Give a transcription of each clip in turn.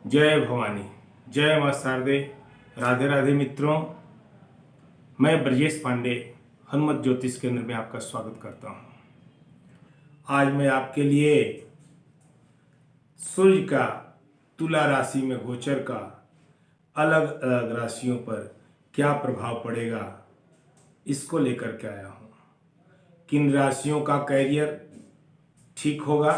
जय भवानी, जय मां शारदे। राधे राधे मित्रों, मैं ब्रजेश पांडे हनुमत ज्योतिष केंद्र में आपका स्वागत करता हूं। आज मैं आपके लिए सूर्य का तुला राशि में गोचर का अलग अलग राशियों पर क्या प्रभाव पड़ेगा, इसको लेकर के आया हूं। किन राशियों का कैरियर ठीक होगा,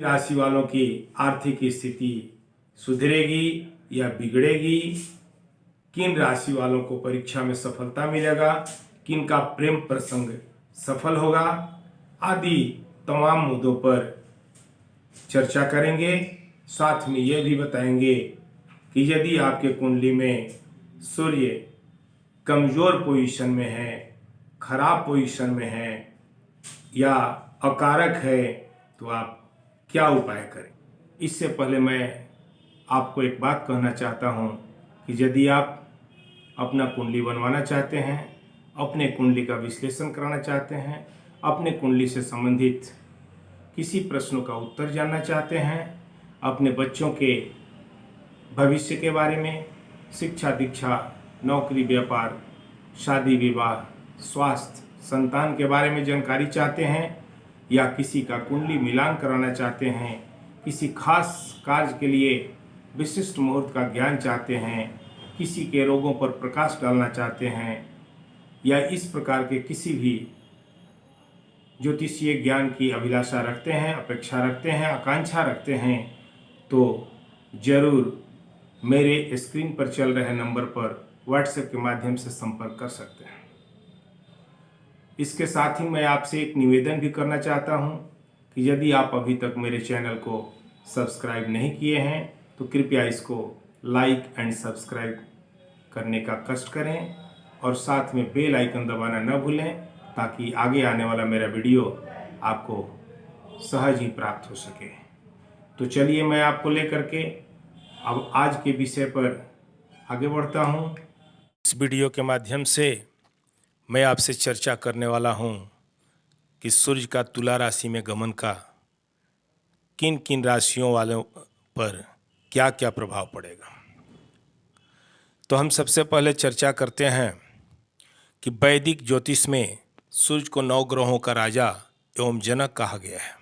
राशि वालों की आर्थिक स्थिति सुधरेगी या बिगड़ेगी, किन राशि वालों को परीक्षा में सफलता मिलेगा, किन का प्रेम प्रसंग सफल होगा, आदि तमाम मुद्दों पर चर्चा करेंगे। साथ में यह भी बताएंगे कि यदि आपके कुंडली में सूर्य कमजोर पोजीशन में है, खराब पोजीशन में है या अकारक है, तो आप क्या उपाय करें। इससे पहले मैं आपको एक बात कहना चाहता हूं कि यदि आप अपना कुंडली बनवाना चाहते हैं, अपने कुंडली का विश्लेषण कराना चाहते हैं, अपने कुंडली से संबंधित किसी प्रश्नों का उत्तर जानना चाहते हैं, अपने बच्चों के भविष्य के बारे में, शिक्षा दीक्षा, नौकरी व्यापार, शादी विवाह, स्वास्थ्य, संतान के बारे में जानकारी चाहते हैं, या किसी का कुंडली मिलान कराना चाहते हैं, किसी खास कार्य के लिए विशिष्ट मुहूर्त का ज्ञान चाहते हैं, किसी के रोगों पर प्रकाश डालना चाहते हैं, या इस प्रकार के किसी भी ज्योतिषीय ज्ञान की अभिलाषा रखते हैं, अपेक्षा रखते हैं, आकांक्षा रखते हैं, तो जरूर मेरे स्क्रीन पर चल रहे नंबर पर व्हाट्सएप के माध्यम से संपर्क कर सकते हैं। इसके साथ ही मैं आपसे एक निवेदन भी करना चाहता हूं कि यदि आप अभी तक मेरे चैनल को सब्सक्राइब नहीं किए हैं तो कृपया इसको लाइक एंड सब्सक्राइब करने का कष्ट करें और साथ में बेल आइकन दबाना न भूलें, ताकि आगे आने वाला मेरा वीडियो आपको सहज ही प्राप्त हो सके। तो चलिए मैं आपको लेकर के अब आज के विषय पर आगे बढ़ता हूं। इस वीडियो के माध्यम से मैं आपसे चर्चा करने वाला हूं कि सूर्य का तुला राशि में गमन का किन किन राशियों वालों पर क्या क्या प्रभाव पड़ेगा। तो हम सबसे पहले चर्चा करते हैं कि वैदिक ज्योतिष में सूर्य को 9 ग्रहों का राजा एवं जनक कहा गया है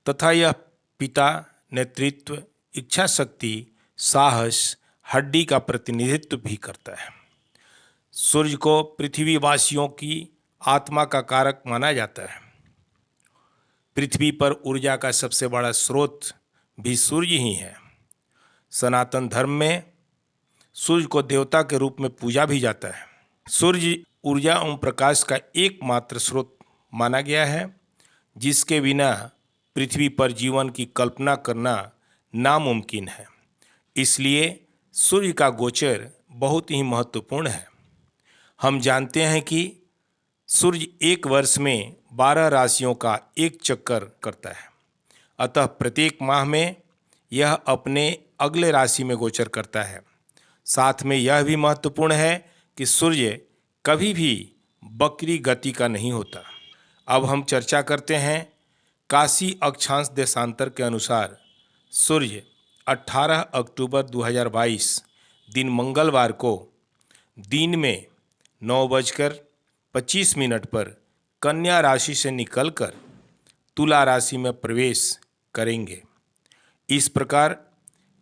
तथा यह पिता, नेतृत्व, इच्छा शक्ति, साहस, हड्डी का प्रतिनिधित्व भी करता है। सूर्य को पृथ्वीवासियों की आत्मा का कारक माना जाता है। पृथ्वी पर ऊर्जा का सबसे बड़ा स्रोत भी सूर्य ही है। सनातन धर्म में सूर्य को देवता के रूप में पूजा भी जाता है। सूर्य ऊर्जा एवं प्रकाश का एकमात्र स्रोत माना गया है, जिसके बिना पृथ्वी पर जीवन की कल्पना करना नामुमकिन है। इसलिए सूर्य का गोचर बहुत ही महत्वपूर्ण है। हम जानते हैं कि सूर्य एक वर्ष में 12 राशियों का एक चक्कर करता है, अतः प्रत्येक माह में यह अपने अगले राशि में गोचर करता है। साथ में यह भी महत्वपूर्ण है कि सूर्य कभी भी वक्री गति का नहीं होता। अब हम चर्चा करते हैं काशी अक्षांश देशांतर के अनुसार सूर्य 18 अक्टूबर 2022 दिन मंगलवार को दिन में 9:25 पर कन्या राशि से निकलकर तुला राशि में प्रवेश करेंगे। इस प्रकार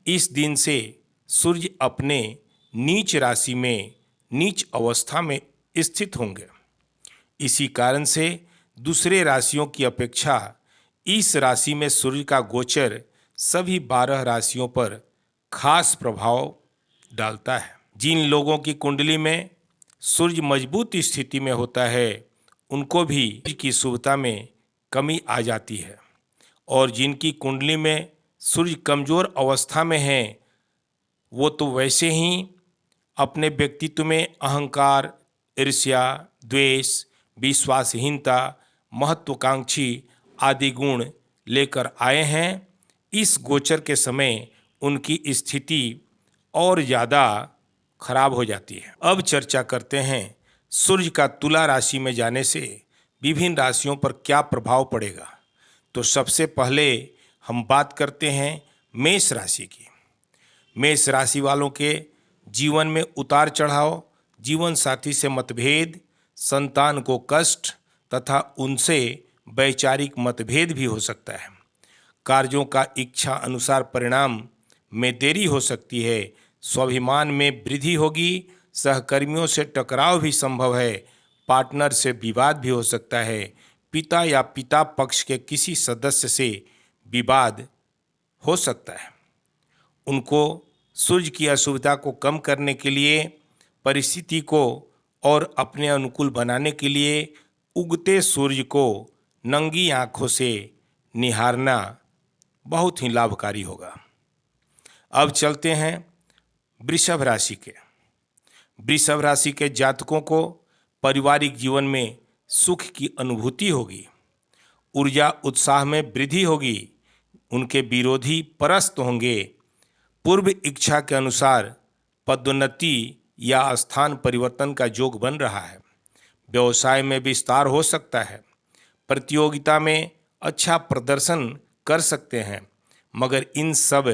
इस दिन से सूर्य अपने नीच राशि में नीच अवस्था में स्थित होंगे। इसी कारण से दूसरे राशियों की अपेक्षा इस राशि में सूर्य का गोचर सभी 12 राशियों पर खास प्रभाव डालता है। जिन लोगों की कुंडली में सूर्य मजबूत स्थिति में होता है, उनको भी की शुभता में कमी आ जाती है, और जिनकी कुंडली में सूर्य कमजोर अवस्था में है, वो तो वैसे ही अपने व्यक्तित्व में अहंकार, ईर्ष्या, द्वेष, विश्वासहीनता, महत्वाकांक्षी आदि गुण लेकर आए हैं। इस गोचर के समय उनकी स्थिति और ज़्यादा खराब हो जाती है। अब चर्चा करते हैं सूर्य का तुला राशि में जाने से विभिन्न राशियों पर क्या प्रभाव पड़ेगा। तो सबसे पहले हम बात करते हैं मेष राशि की। मेष राशि वालों के जीवन में उतार चढ़ाव, जीवन साथी से मतभेद, संतान को कष्ट तथा उनसे वैचारिक मतभेद भी हो सकता है। कार्यों का इच्छा अनुसार परिणाम में देरी हो सकती है। स्वाभिमान में वृद्धि होगी। सहकर्मियों से टकराव भी संभव है। पार्टनर से विवाद भी हो सकता है। पिता या पिता पक्ष के किसी सदस्य से विवाद हो सकता है। उनको सूर्य की अशुभता को कम करने के लिए, परिस्थिति को और अपने अनुकूल बनाने के लिए उगते सूर्य को नंगी आंखों से निहारना बहुत ही लाभकारी होगा। अब चलते हैं वृषभ राशि के। वृषभ राशि के जातकों को पारिवारिक जीवन में सुख की अनुभूति होगी। ऊर्जा उत्साह में वृद्धि होगी। उनके विरोधी परास्त होंगे। पूर्व इच्छा के अनुसार पदोन्नति या स्थान परिवर्तन का योग बन रहा है। व्यवसाय में विस्तार हो सकता है। प्रतियोगिता में अच्छा प्रदर्शन कर सकते हैं, मगर इन सब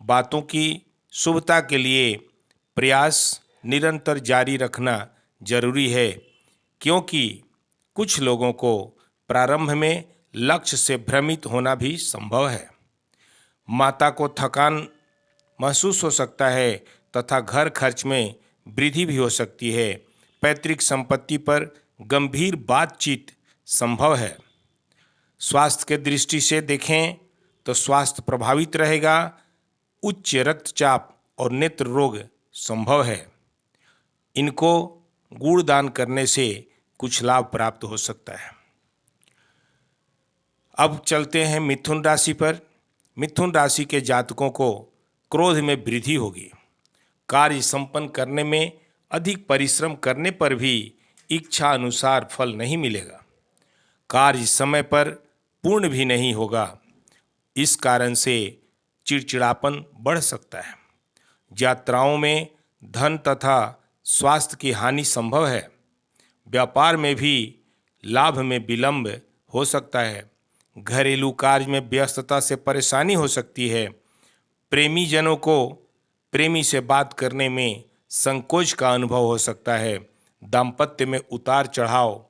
बातों की शुभता के लिए प्रयास निरंतर जारी रखना जरूरी है, क्योंकि कुछ लोगों को प्रारंभ में लक्ष्य से भ्रमित होना भी संभव है। माता को थकान महसूस हो सकता है तथा घर खर्च में वृद्धि भी हो सकती है। पैतृक संपत्ति पर गंभीर बातचीत संभव है। स्वास्थ्य के दृष्टि से देखें तो स्वास्थ्य प्रभावित रहेगा। उच्च रक्तचाप और नेत्र रोग संभव है। इनको गुड़ दान करने से कुछ लाभ प्राप्त हो सकता है। अब चलते हैं मिथुन राशि पर। मिथुन राशि के जातकों को क्रोध में वृद्धि होगी। कार्य संपन्न करने में अधिक परिश्रम करने पर भी इच्छा अनुसार फल नहीं मिलेगा। कार्य समय पर पूर्ण भी नहीं होगा। इस कारण से चिड़चिड़ापन बढ़ सकता है। यात्राओं में धन तथा स्वास्थ्य की हानि संभव है। व्यापार में भी लाभ में विलंब हो सकता है। घरेलू कार्य में व्यस्तता से परेशानी हो सकती है। प्रेमी जनों को प्रेमी से बात करने में संकोच का अनुभव हो सकता है। दाम्पत्य में उतार चढ़ाव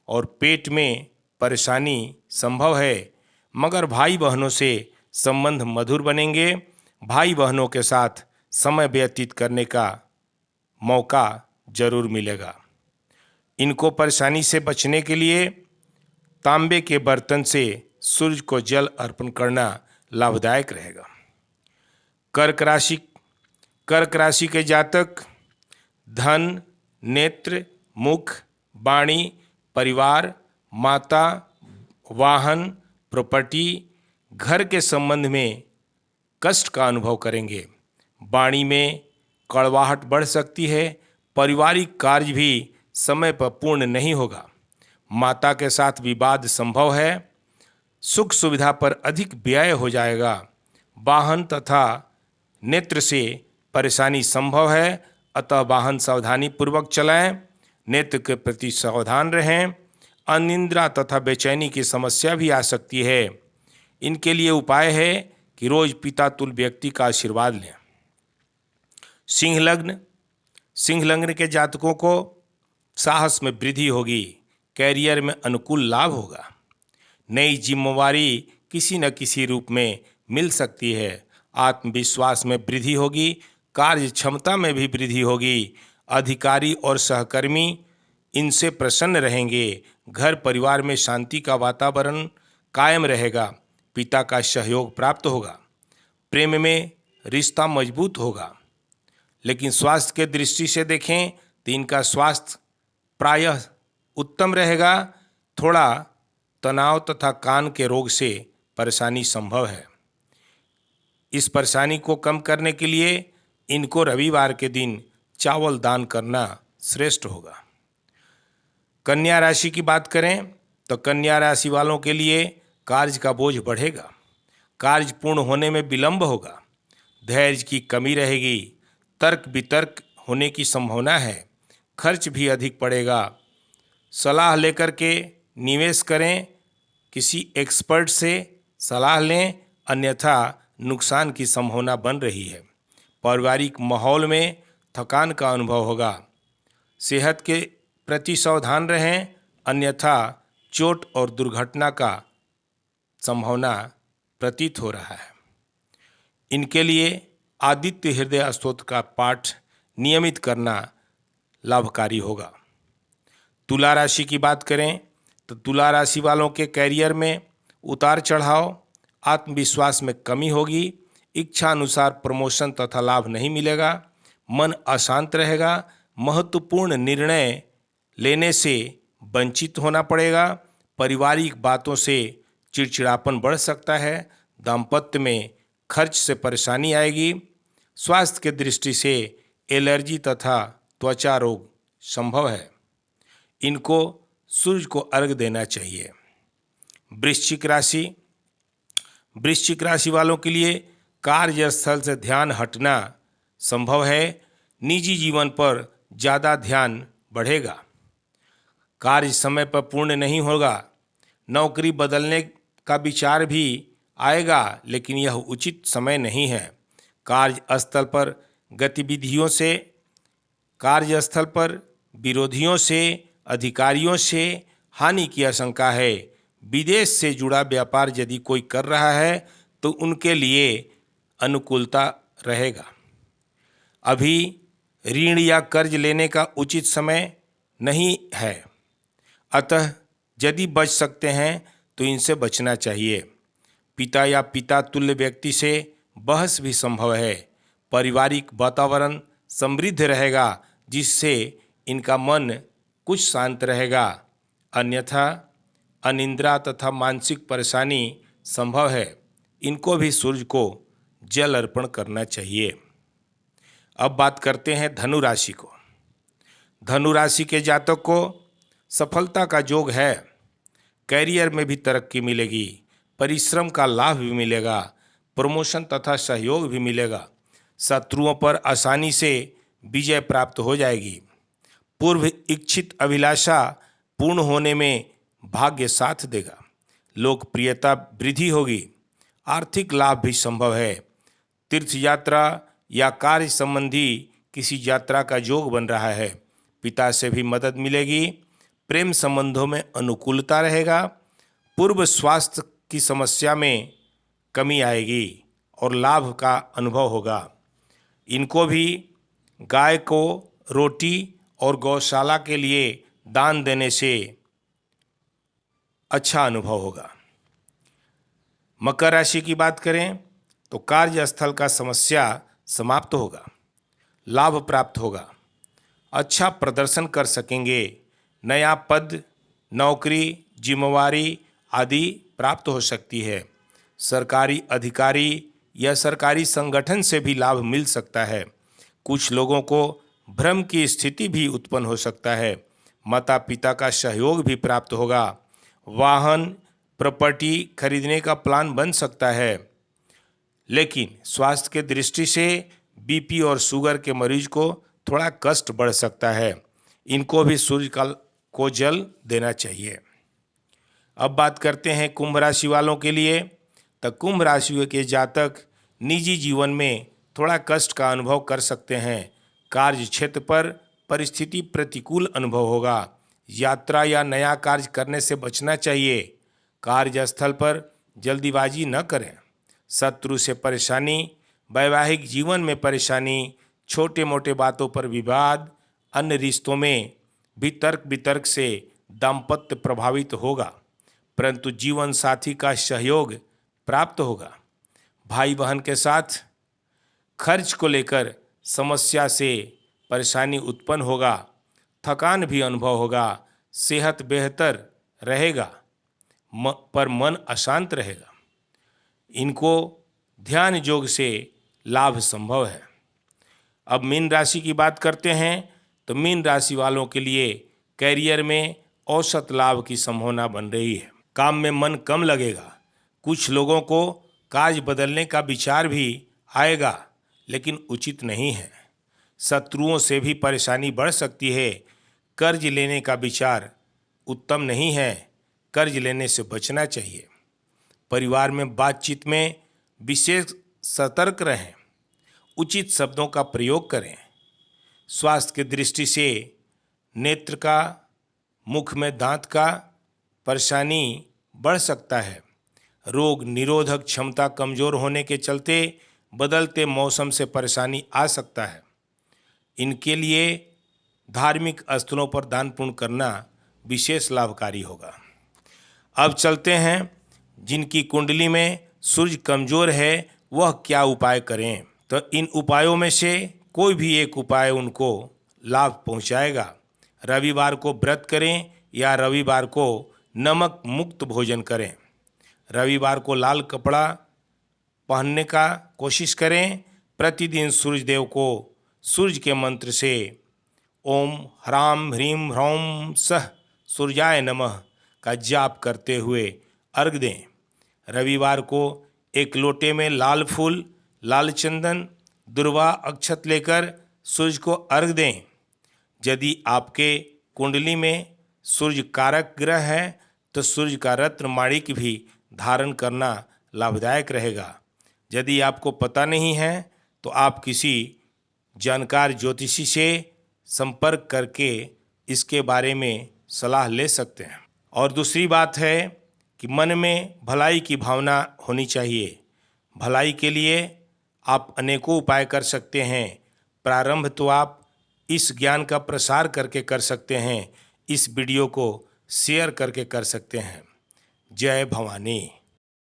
और पेट में परेशानी संभव है, मगर भाई बहनों से संबंध मधुर बनेंगे। भाई बहनों के साथ समय व्यतीत करने का मौका जरूर मिलेगा। इनको परेशानी से बचने के लिए तांबे के बर्तन से सूर्य को जल अर्पण करना लाभदायक रहेगा। कर्क राशि के जातक धन, नेत्र, मुख, वाणी, परिवार, माता, वाहन, प्रॉपर्टी, घर के संबंध में कष्ट का अनुभव करेंगे। वाणी में कड़वाहट बढ़ सकती है। पारिवारिक कार्य भी समय पर पूर्ण नहीं होगा। माता के साथ विवाद संभव है। सुख सुविधा पर अधिक व्यय हो जाएगा। वाहन तथा नेत्र से परेशानी संभव है, अतः वाहन सावधानी पूर्वक चलाएं। नेत्र के प्रति सावधान रहें। अनिद्रा तथा बेचैनी की समस्या भी आ सकती है। इनके लिए उपाय है कि रोज पिता तुल्य व्यक्ति का आशीर्वाद लें। सिंह लग्न के जातकों को साहस में वृद्धि होगी। कैरियर में अनुकूल लाभ होगा। नई जिम्मेवारी किसी न किसी रूप में मिल सकती है। आत्मविश्वास में वृद्धि होगी। कार्य क्षमता में भी वृद्धि होगी। अधिकारी और सहकर्मी इनसे प्रसन्न रहेंगे। घर परिवार में शांति का वातावरण कायम रहेगा। पिता का सहयोग प्राप्त होगा। प्रेम में रिश्ता मजबूत होगा। लेकिन स्वास्थ्य के दृष्टि से देखें तो इनका स्वास्थ्य प्रायः उत्तम रहेगा। थोड़ा तनाव तथा कान के रोग से परेशानी संभव है। इस परेशानी को कम करने के लिए इनको रविवार के दिन चावल दान करना श्रेष्ठ होगा। कन्या राशि की बात करें तो कन्या राशि वालों के लिए कार्य का बोझ बढ़ेगा। कार्य पूर्ण होने में विलंब होगा। धैर्य की कमी रहेगी। तर्क वितर्क होने की संभावना है। खर्च भी अधिक पड़ेगा। सलाह लेकर के निवेश करें। किसी एक्सपर्ट से सलाह लें, अन्यथा नुकसान की संभावना बन रही है। पारिवारिक माहौल में थकान का अनुभव होगा। सेहत के प्रति सावधान रहें, अन्यथा चोट और दुर्घटना का संभावना प्रतीत हो रहा है। इनके लिए आदित्य हृदय स्तोत्र का पाठ नियमित करना लाभकारी होगा। तुला राशि की बात करें तो तुला राशि वालों के कैरियर में उतार चढ़ाव, आत्मविश्वास में कमी होगी, इच्छा अनुसार प्रमोशन तथा लाभ नहीं मिलेगा, मन अशांत रहेगा, महत्वपूर्ण निर्णय लेने से वंचित होना पड़ेगा, पारिवारिक बातों से चिड़चिड़ापन बढ़ सकता है, दाम्पत्य में खर्च से परेशानी आएगी, स्वास्थ्य के दृष्टि से एलर्जी तथा त्वचा रोग संभव है। इनको सूर्य को अर्घ्य देना चाहिए। वृश्चिक राशि वालों के लिए कार्यस्थल से ध्यान हटना संभव है। निजी जीवन पर ज़्यादा ध्यान बढ़ेगा। कार्य समय पर पूर्ण नहीं होगा। नौकरी बदलने का विचार भी आएगा, लेकिन यह उचित समय नहीं है। कार्यस्थल पर विरोधियों से, अधिकारियों से हानि की आशंका है। विदेश से जुड़ा व्यापार यदि कोई कर रहा है तो उनके लिए अनुकूलता रहेगा। अभी ऋण या कर्ज लेने का उचित समय नहीं है, अतः यदि बच सकते हैं तो इनसे बचना चाहिए। पिता या पिता तुल्य व्यक्ति से बहस भी संभव है। पारिवारिक वातावरण समृद्ध रहेगा, जिससे इनका मन कुछ शांत रहेगा, अन्यथा अनिद्रा तथा मानसिक परेशानी संभव है। इनको भी सूर्य को जल अर्पण करना चाहिए। अब बात करते हैं धनु राशि को। धनु राशि के जातक को सफलता का योग है। कैरियर में भी तरक्की मिलेगी, परिश्रम का लाभ भी मिलेगा, प्रमोशन तथा सहयोग भी मिलेगा। शत्रुओं पर आसानी से विजय प्राप्त हो जाएगी। पूर्व इच्छित अभिलाषा पूर्ण होने में भाग्य साथ देगा। लोकप्रियता वृद्धि होगी। आर्थिक लाभ भी संभव है। तीर्थ यात्रा या कार्य संबंधी किसी यात्रा का योग बन रहा है। पिता से भी मदद मिलेगी। प्रेम संबंधों में अनुकूलता रहेगा। पूर्व स्वास्थ्य की समस्या में कमी आएगी और लाभ का अनुभव होगा। इनको भी गाय को रोटी और गौशाला के लिए दान देने से अच्छा अनुभव होगा। मकर राशि की बात करें तो कार्यस्थल का समस्या समाप्त होगा, लाभ प्राप्त होगा, अच्छा प्रदर्शन कर सकेंगे। नया पद, नौकरी, जिम्मेवारी आदि प्राप्त हो सकती है। सरकारी अधिकारी या सरकारी संगठन से भी लाभ मिल सकता है। कुछ लोगों को भ्रम की स्थिति भी उत्पन्न हो सकता है। माता पिता का सहयोग भी प्राप्त होगा। वाहन, प्रॉपर्टी खरीदने का प्लान बन सकता है, लेकिन स्वास्थ्य के दृष्टि से बीपी और शुगर के मरीज को थोड़ा कष्ट बढ़ सकता है। इनको भी सूर्य को जल देना चाहिए। अब बात करते हैं कुंभ राशि वालों के लिए। तो कुंभ राशि के जातक निजी जीवन में थोड़ा कष्ट का अनुभव कर सकते हैं। कार्य क्षेत्र पर परिस्थिति प्रतिकूल अनुभव होगा। यात्रा या नया कार्य करने से बचना चाहिए। कार्यस्थल पर जल्दीबाजी न करें। शत्रु से परेशानी, वैवाहिक जीवन में परेशानी, छोटे मोटे बातों पर विवाद, अन्य रिश्तों में भी तर्क वितर्क से दाम्पत्य प्रभावित होगा, परंतु जीवन साथी का सहयोग प्राप्त होगा। भाई बहन के साथ खर्च को लेकर समस्या से परेशानी उत्पन्न होगा। थकान भी अनुभव होगा। सेहत बेहतर रहेगा, पर मन अशांत रहेगा। इनको ध्यान योग से लाभ संभव है। अब मीन राशि की बात करते हैं तो मीन राशि वालों के लिए कैरियर में औसत लाभ की संभावना बन रही है। काम में मन कम लगेगा। कुछ लोगों को कार्य बदलने का विचार भी आएगा, लेकिन उचित नहीं है। शत्रुओं से भी परेशानी बढ़ सकती है। कर्ज लेने का विचार उत्तम नहीं है। कर्ज लेने से बचना चाहिए। परिवार में बातचीत में विशेष सतर्क रहें। उचित शब्दों का प्रयोग करें। स्वास्थ्य की दृष्टि से नेत्र का, मुख में दांत का परेशानी बढ़ सकता है। रोग निरोधक क्षमता कमजोर होने के चलते बदलते मौसम से परेशानी आ सकता है। इनके लिए धार्मिक स्थलों पर दान पुण्य करना विशेष लाभकारी होगा। अब चलते हैं जिनकी कुंडली में सूर्य कमजोर है वह क्या उपाय करें। तो इन उपायों में से कोई भी एक उपाय उनको लाभ पहुंचाएगा। रविवार को व्रत करें या रविवार को नमक मुक्त भोजन करें। रविवार को लाल कपड़ा पहनने का कोशिश करें। प्रतिदिन सूर्य देव को सूर्य के मंत्र से ओम ह्राम ह्रीम ह्रौम सह सूर्याय नमः का जाप करते हुए अर्घ दें। रविवार को एक लोटे में लाल फूल, लाल चंदन, दुर्वा अक्षत लेकर सूर्य को अर्घ दें। यदि आपके कुंडली में सूर्य कारक ग्रह है तो सूर्य का रत्न माणिक भी धारण करना लाभदायक रहेगा। यदि आपको पता नहीं है तो आप किसी जानकार ज्योतिषी से संपर्क करके इसके बारे में सलाह ले सकते हैं। और दूसरी बात है कि मन में भलाई की भावना होनी चाहिए। भलाई के लिए आप अनेकों उपाय कर सकते हैं। प्रारंभ तो आप इस ज्ञान का प्रसार करके कर सकते हैं, इस वीडियो को शेयर करके कर सकते हैं। जय भवानी।